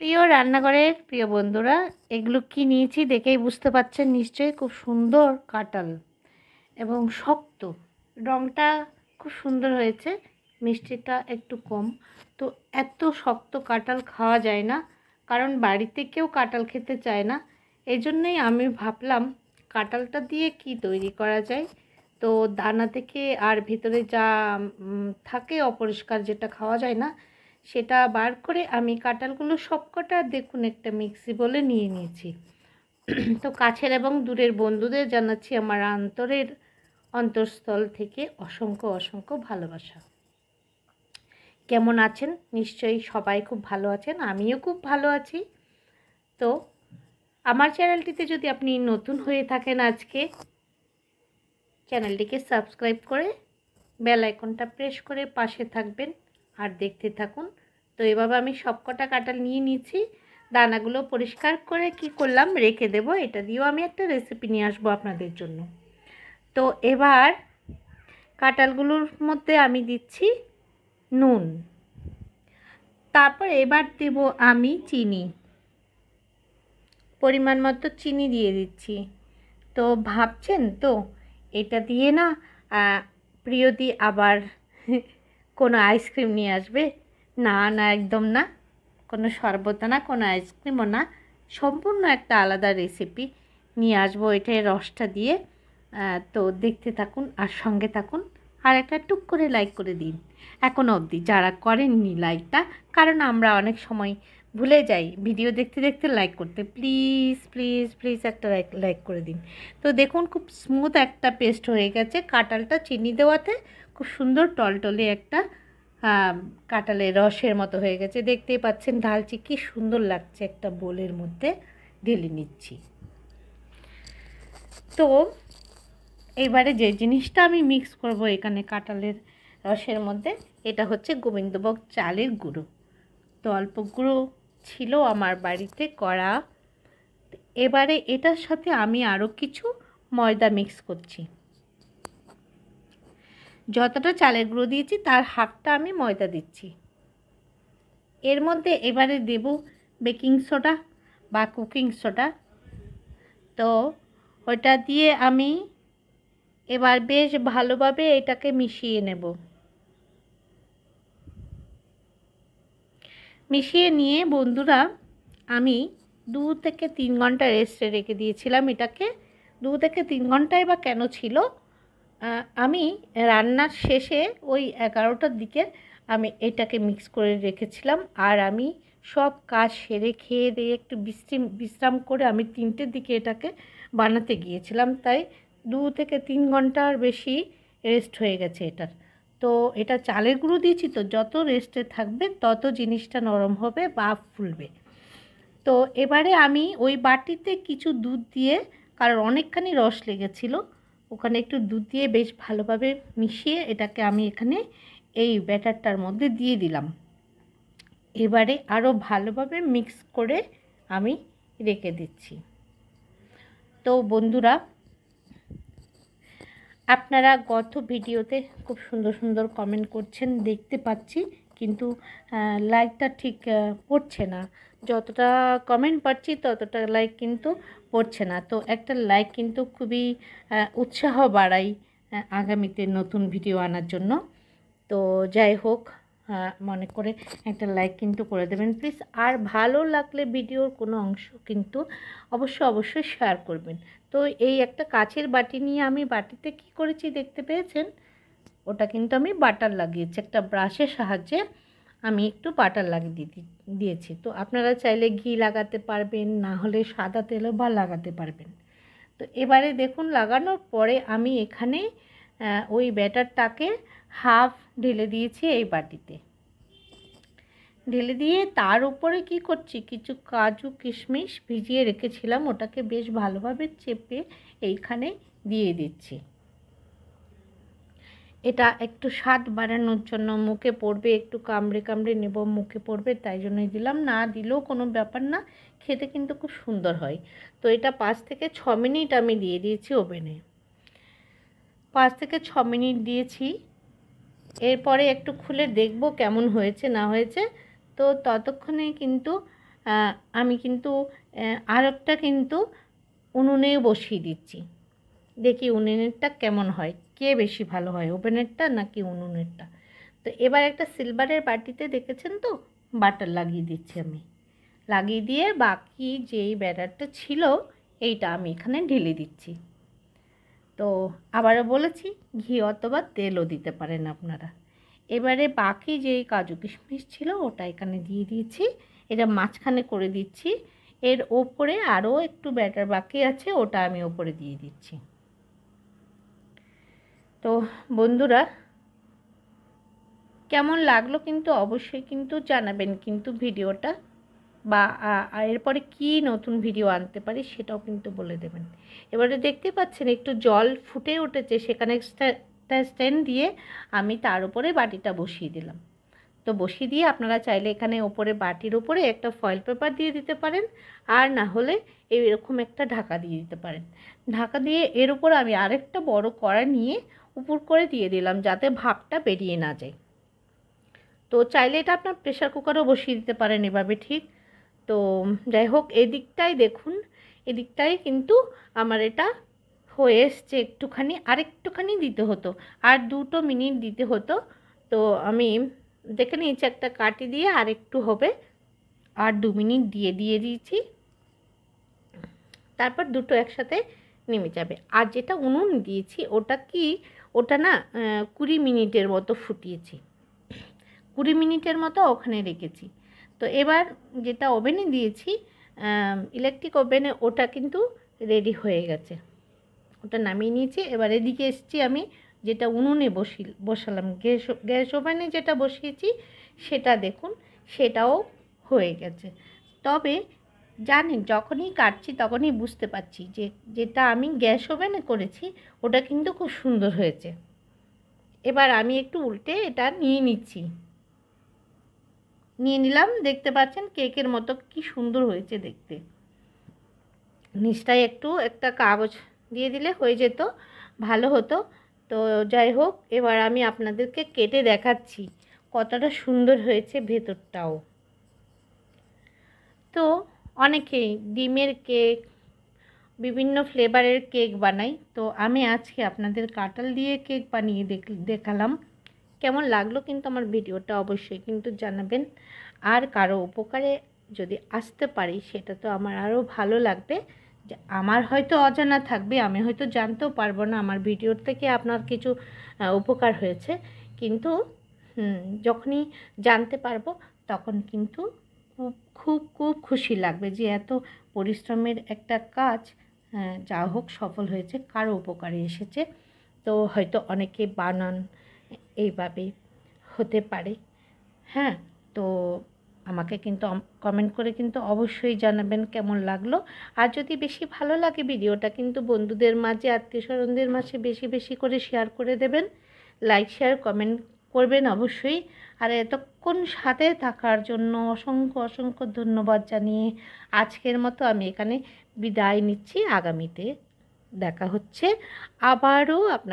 প্রিয় রান্নাঘরের প্রিয় বন্ধুরা, এগুলো কি নিয়েছি দেখেই বুঝতে পারছেন নিশ্চয়ই। খুব সুন্দর কাঁঠাল এবং শক্ত, রঙটা খুব সুন্দর হয়েছে, মিষ্টিটা একটু কম। তো এত শক্ত কাঁঠাল খাওয়া যায় না, কারণ বাড়িতে কেউ কাঁঠাল খেতে চায় না। এই জন্যই আমি ভাবলাম কাঁঠালটা দিয়ে কি তৈরি করা যায়। তো দানা থেকে আর ভিতরে যা থাকে অপরিষ্কার, যেটা খাওয়া যায় না, সেটা বার করে আমি কাঁঠালগুলো সবকটা দেখুন একটা মিক্সি বলে নিয়ে নিয়েছি। তো কাছের এবং দূরের বন্ধুদের জানাচ্ছি আমার অন্তঃস্থল থেকে অসংখ্য অসংখ্য ভালোবাসা। কেমন আছেন? নিশ্চয়ই সবাই খুব ভালো আছেন, আমিও খুব ভালো আছি। তো আমার চ্যানেলটিতে যদি আপনি নতুন হয়ে থাকেন, আজকে চ্যানেলটিকে সাবস্ক্রাইব করে বেল আইকনটা প্রেস করে পাশে থাকবেন আর দেখতে থাকুন। তো এভাবে আমি সবকটা কাঁঠাল নিয়ে নিয়েছি। দানাগুলো পরিষ্কার করে কি করলাম, রেখে দেব। এটা দিয়েও আমি একটা রেসিপি নিয়ে আসবো আপনাদের জন্য। তো এবার কাঁঠালগুলোর মধ্যে আমি দিচ্ছি নুন, তারপর এবার দেব আমি চিনি, পরিমাণ মতো চিনি দিয়ে দিচ্ছি। তো ভাবছেন তো এটা দিয়ে না প্রিয়দি আবার কোনো আইসক্রিম নিয়ে আসবে? না না, একদম না। কোনো শরবত না, কোনো আইসক্রিমও না, সম্পূর্ণ একটা আলাদা রেসিপি নিয়ে আসবো এটাই রসটা দিয়ে। তো দেখতে থাকুন আর সঙ্গে থাকুন। আর একটা টুক করে লাইক করে দিন এখনও অবধি যারা করেননি লাইকটা, কারণ আমরা অনেক সময় ভুলে যাই ভিডিও দেখতে দেখতে লাইক করতে। প্লিজ প্লিজ প্লিজ একটা লাইক করে দিন। তো দেখুন খুব স্মুথ একটা পেস্ট হয়ে গেছে। কাঁঠালটা চিনি দেওয়াতে খুব সুন্দর টলটলে একটা কাঁঠালের রসের মতো হয়ে গেছে। দেখতেই পাচ্ছেন, ঢালছি কি সুন্দর লাগছে, একটা বোলের মধ্যে ঢেলে নিচ্ছি। তো এবারে যে জিনিসটা আমি মিক্স করব এখানে কাঁঠালের রসের মধ্যে, এটা হচ্ছে গোবিন্দভোগ চালের গুঁড়ো। তো অল্প গুঁড়ো ছিল আমার বাড়িতে করা। এবারে এটার সাথে আমি আরও কিছু ময়দা মিক্স করছি। যতটা চালের গুঁড়ো দিয়েছি তার হাফটা আমি ময়দা দিচ্ছি। এর মধ্যে এবারে দেব বেকিং সোডা বা কুকিং সোডা। তো ওটা দিয়ে আমি এবার বেশ ভালোভাবে এটাকে মিশিয়ে নেব। মিশিয়ে নিয়ে বন্ধুরা আমি 2 থেকে 3 ঘন্টা রেস্টে রেখে দিয়েছিলাম এটাকে। 2 থেকে 3 ঘন্টাই বা কেন ছিল, আমি রান্নার শেষে ওই 11টার দিকে আমি এটাকে মিক্স করে রেখেছিলাম। আর আমি সব কাজ সেরে খেয়ে দিয়ে একটু বিশ্রাম করে আমি 3টের দিকে এটাকে বানাতে গিয়েছিলাম। তাই 2 থেকে 3 ঘন্টার বেশি রেস্ট হয়ে গেছে এটার। তো এটা চালের গুঁড়ো দিয়েছি, তো যত রেস্টে থাকবে তত জিনিসটা নরম হবে বা ফুলবে। তো এবারে আমি ওই বাটিতে কিছু দুধ দিয়ে, কারণ অনেকখানি রস লেগেছিলো, ওখানে একটু দুধ দিয়ে বেশ ভালোভাবে মিশিয়ে এটাকে আমি এখানে এই ব্যাটারটার মধ্যে দিয়ে দিলাম। এবারে আরও ভালোভাবে মিক্স করে আমি রেখে দিচ্ছি। তো বন্ধুরা, আপনারা গত ভিডিওতে খুব সুন্দর সুন্দর কমেন্ট করছেন দেখতে পাচ্ছি, কিন্তু লাইকটা ঠিক পড়ছে না। যতটা কমেন্ট পাচ্ছি ততটা লাইক কিন্তু পড়ছে না। তো একটা লাইক কিন্তু খুবই উৎসাহ বাড়ায় আগামীতে নতুন ভিডিও আনার জন্য। তো যাই হোক, মনে করে একটা লাইক কিন্তু করে দেবেন প্লিজ। আর ভালো লাগলে ভিডিওর কোনো অংশ কিন্তু অবশ্যই শেয়ার করবেন। তো এই একটা কাচের বাটি নিয়ে আমি বাটিতে কি করেছি দেখতে পেয়েছেন, ওটা কিন্তু আমি বাটার লাগিয়েছি, একটা ব্রাশের সাহায্যে আমি একটু বাটার লাগিয়ে দিয়েছি। তো আপনারা চাইলে ঘি লাগাতে পারবেন, না হলে সাদা তেলও বা লাগাতে পারবেন। তো এবারে দেখুন লাগানোর পরে আমি এখানে ওই ব্যাটারটাকে হাফ ঢেলে দিয়েছি এই বাটিতে। ঢেলে দিয়ে তার উপরে কি করছি, কিছু কাজু কিশমিশ ভিজিয়ে রেখেছিলাম, ওটাকে বেশ ভালোভাবে চেপে এইখানে দিয়ে দিচ্ছি। এটা একটু স্বাদ বাড়ানোর জন্য, মুখে পড়বে, একটু কামড়ে কামড়ে নেব, মুখে পড়বে, তাই জন্যই দিলাম। না দিলেও কোনো ব্যাপার না, খেতে কিন্তু খুব সুন্দর হয়। তো এটা 5 থেকে 6 মিনিট আমি দিয়ে দিয়েছি ওভেনে। 5 থেকে 6 মিনিট দিয়েছি। এরপরে একটু খুলে দেখব কেমন হয়েছে না হয়েছে। তো ততক্ষণে কিন্তু আমি কিন্তু আর একটা কিন্তু উনুনে বসিয়ে দিচ্ছি। দেখি উনুনেরটা কেমন হয়, কে বেশি ভালো হয়, ওভেনেরটা নাকি উনুনেরটা। তো এবার একটা সিলভারের বাটিতে দেখেছেন তো বাটার লাগিয়ে দিচ্ছি আমি। লাগিয়ে দিয়ে বাকি যেই ব্যাটারটা ছিল এইটা আমি এখানে ঢেলে দিচ্ছি। তো আবারও বলেছি, ঘি অথবা তেলও দিতে পারেন আপনারা। এবারে বাকি যেই কাজু কিশমিশ ছিল ওটা এখানে দিয়ে দিয়েছি, এটা মাঝখানে করে দিচ্ছি। এর ওপরে আরও একটু ব্যাটার বাকি আছে, ওটা আমি ওপরে দিয়ে দিচ্ছি। তো বন্ধুরা, কেমন লাগলো কিন্তু অবশ্যই কিন্তু জানাবেন কিন্তু ভিডিওটা, বা এরপরে কি নতুন ভিডিও আনতে পারি সেটাও কিন্তু বলে দেবেন। এবারে দেখতে পাচ্ছেন একটু জল ফুটে উঠেছে, সেখানে স্ট্যান্ড দিয়ে আমি তার উপরে বাটিটা বসিয়ে দিলাম। তো বসিয়ে দিয়ে আপনারা চাইলে এখানে ওপরে বাটির উপরে একটা ফয়েল পেপার দিয়ে দিতে পারেন, আর না হলে এরকম একটা ঢাকা দিয়ে দিতে পারেন। ঢাকা দিয়ে এর উপর আমি আরেকটা বড় কড়া নিয়ে উপর করে দিয়ে দিলাম, যাতে ভাপটা বেরিয়ে না যায়। তো চাইলে এটা আপনার প্রেশার কুকারও বসিয়ে দিতে পারেন এভাবে, ঠিক। তো যাই হোক, এদিকটাই দেখুন, এদিকটাই কিন্তু আমার এটা হয়ে এসছে। আরেকটুখানি দিতে হতো, আর 2 মিনিট দিতে হতো। তো আমি দেখে নিয়েছি একটা কাঠি দিয়ে, আর একটু হবে, আর 2 মিনিট দিয়ে দিয়েছি। তারপর দুটো একসাথে নেমে যাবে। আর যেটা উনুন দিয়েছি ওটা না 20 মিনিটের মতো ফুটিয়েছি, 20 মিনিটের মতো ওখানে রেখেছি। তো এবার যেটা ওভেনে দিয়েছি, ইলেকট্রিক ওভেনে, ওটা কিন্তু রেডি হয়ে গেছে, ওটা নামিয়ে নিয়েছি। এবার এদিকে এসেছি আমি, যেটা উনুনে বসালাম, গ্যাস ওভেনে যেটা বসিয়েছি সেটা দেখুন, সেটাও হয়ে গেছে। তবে জানেন, যখনই কাটছি তখনই বুঝতে পারছি যে যেটা আমি গ্যাস ওভেনে করেছি ওটা কিন্তু খুব সুন্দর হয়েছে। এবার আমি একটু উল্টে এটা নিয়ে নিলাম। দেখতে পাচ্ছেন কেকের মতো কি সুন্দর হয়েছে দেখতে। নিচটায় একটা কাগজ দিয়ে দিলে হয়ে যেত, ভালো হতো। তো যাই হোক, এবার আমি আপনাদেরকে কেটে দেখাচ্ছি কতটা সুন্দর হয়েছে ভেতরটাও। তো অনেকেই ডিমের কেক, বিভিন্ন ফ্লেভারের কেক বানাই, তো আমি আজকে আপনাদের কাঁঠাল দিয়ে কেক বানিয়ে দেখালাম। কেমন লাগলো কিন্তু আমার ভিডিওটা অবশ্যই কিন্তু জানাবেন। আর কারো উপকারে যদি আসতে পারি সেটা তো আমার আরও ভালো লাগবে। যে আমার হয়তো অজানা থাকবে, আমি হয়তো জানতেও পারবো না আমার ভিডিওর থেকে আপনার কিছু উপকার হয়েছে, কিন্তু যখনই জানতে পারবো তখন কিন্তু খুব খুব খুব খুশি লাগবে যে এত পরিশ্রমের একটা কাজ যা হোক সফল হয়েছে, কারো উপকারে এসেছে। তো হয়তো অনেকে বানান এইভাবে, হতে পারে। হ্যাঁ, তো আমাকে কিন্তু কমেন্ট করে কিন্তু অবশ্যই জানাবেন কেমন লাগলো। আর যদি বেশি ভালো লাগে ভিডিওটা কিন্তু বন্ধুদের মাঝে, আত্মীয়স্বজনদের মাঝে বেশি বেশি করে শেয়ার করে দেবেন। লাইক শেয়ার কমেন্ট করবেন অবশ্যই। আর এতক্ষণ সাথে থাকার জন্য অসংখ্য অসংখ্য ধন্যবাদ জানিয়ে আজকের মতো আমি এখানে বিদায় নিচ্ছি। আগামীতে দেখা হচ্ছে আবারও আপনার